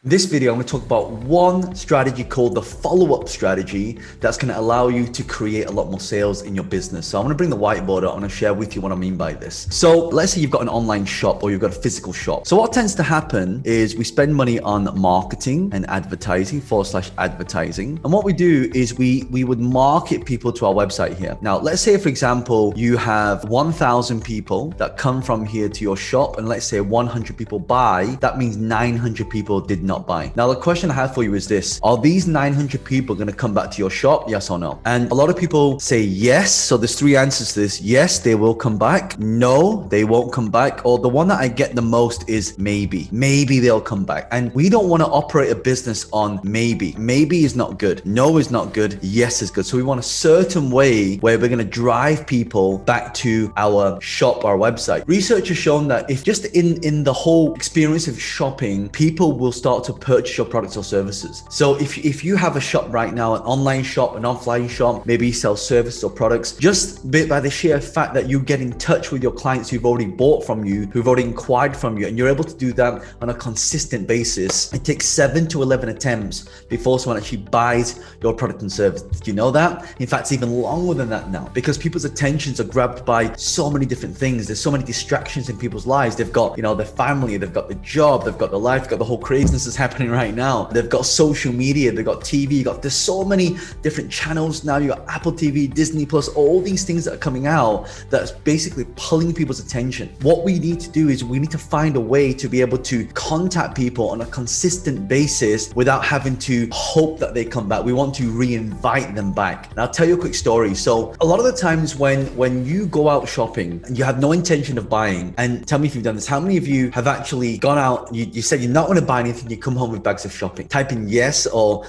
This video, I'm going to talk about one strategy called the follow-up strategy that's going to allow you to create a lot more sales in your business. So I'm going to bring the whiteboard out and I'll share with you what I mean by this. So let's say you've got an online shop or you've got a physical shop. So what tends to happen is we spend money on marketing and advertising / advertising. And what we do is we would market people to our website here. Now, let's say, for example, you have 1,000 people that come from here to your shop, and let's say 100 people buy. That means 900 people did not buy. Now, the question I have for you is this: are these 900 people going to come back to your shop? Yes or no? And a lot of people say yes. So there's three answers to this. Yes, they will come back. No, they won't come back. Or the one that I get the most is maybe. Maybe they'll come back. And we don't want to operate a business on maybe. Maybe is not good. No is not good. Yes is good. So we want a certain way where we're going to drive people back to our shop, our website. Research has shown that if just in the whole experience of shopping, people will start to purchase your products or services. So if you have a shop right now, an online shop, an offline shop, maybe you sell services or products, just by the sheer fact that you get in touch with your clients who've already bought from you, who've already inquired from you, and you're able to do that on a consistent basis, it takes 7 to 11 attempts before someone actually buys your product and service. Did you know that? In fact, it's even longer than that now, because people's attentions are grabbed by so many different things. There's so many distractions in people's lives. They've got, their family, they've got the job, they've got the life, they've got the whole craziness that's happening right now. They've got social media, they've got TV, there's so many different channels now. You got Apple TV, Disney Plus, all these things that are coming out that's basically pulling people's attention. What we need to do is we need to find a way to be able to contact people on a consistent basis without having to hope that they come back. We want to re-invite them back. And I'll tell you a quick story. So a lot of the times when you go out shopping and you have no intention of buying, and tell me if you've done this, how many of you have actually gone out, you said you're not going to buy anything, you come home with bags of shopping? Type in yes or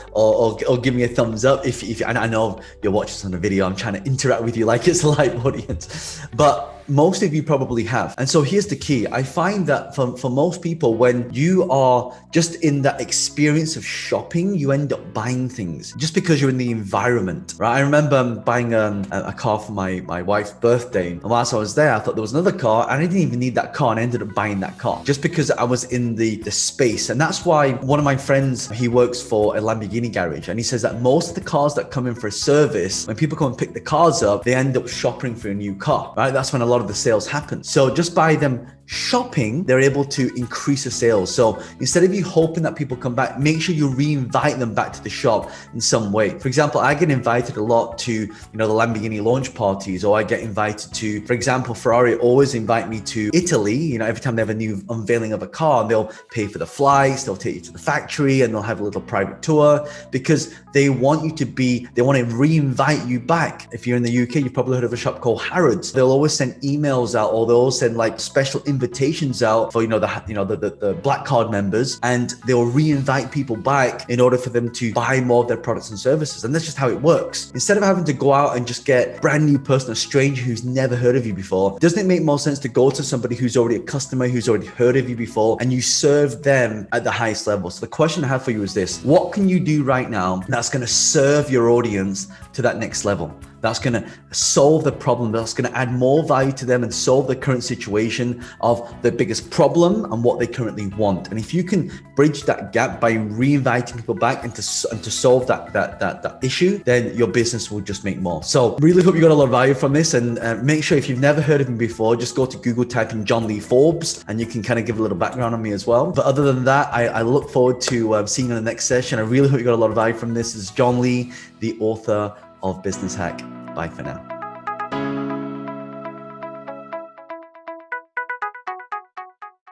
give me a thumbs up if and I know you're watching this on a video. I'm trying to interact with you like it's a live audience, but most of you probably have. And so here's the key. I find that for most people, when you are just in that experience of shopping, you end up buying things just because you're in the environment, right? I remember buying a car for my wife's birthday. And whilst I was there, I thought there was another car and I didn't even need that car. And I ended up buying that car just because I was in the space. And that's why one of my friends, he works for a Lamborghini garage. And he says that most of the cars that come in for a service, when people come and pick the cars up, they end up shopping for a new car, right? That's when a lot of the sales happen. So just by them shopping, they're able to increase the sales. So instead of you hoping that people come back, make sure you re-invite them back to the shop in some way. For example, I get invited a lot to, the Lamborghini launch parties, or I get invited to, for example, Ferrari always invite me to Italy. Every time they have a new unveiling of a car, and they'll pay for the flights, they'll take you to the factory, and they'll have a little private tour because they want they want to re-invite you back. If you're in the UK, you've probably heard of a shop called Harrods. They'll always send emails out, or they'll always send like special invitations out for the black card members, and they'll re-invite people back in order for them to buy more of their products and services. And that's just how it works. Instead of having to go out and just get a brand new person, a stranger who's never heard of you before, doesn't it make more sense to go to somebody who's already a customer, who's already heard of you before, and you serve them at the highest level? So the question I have for you is this: what can you do right now that's going to serve your audience to that next level? That's going to solve the problem, that's going to add more value to them and solve the current situation of the biggest problem and what they currently want. And if you can bridge that gap by re-inviting people back and to solve that issue, then your business will just make more. So really hope you got a lot of value from this, and make sure, if you've never heard of me before, just go to Google, type in John Lee Forbes, and you can kind of give a little background on me as well. But other than that, I look forward to seeing you in the next session. I really hope you got a lot of value from this. This is John Lee, the author of Business Hack. Bye for now.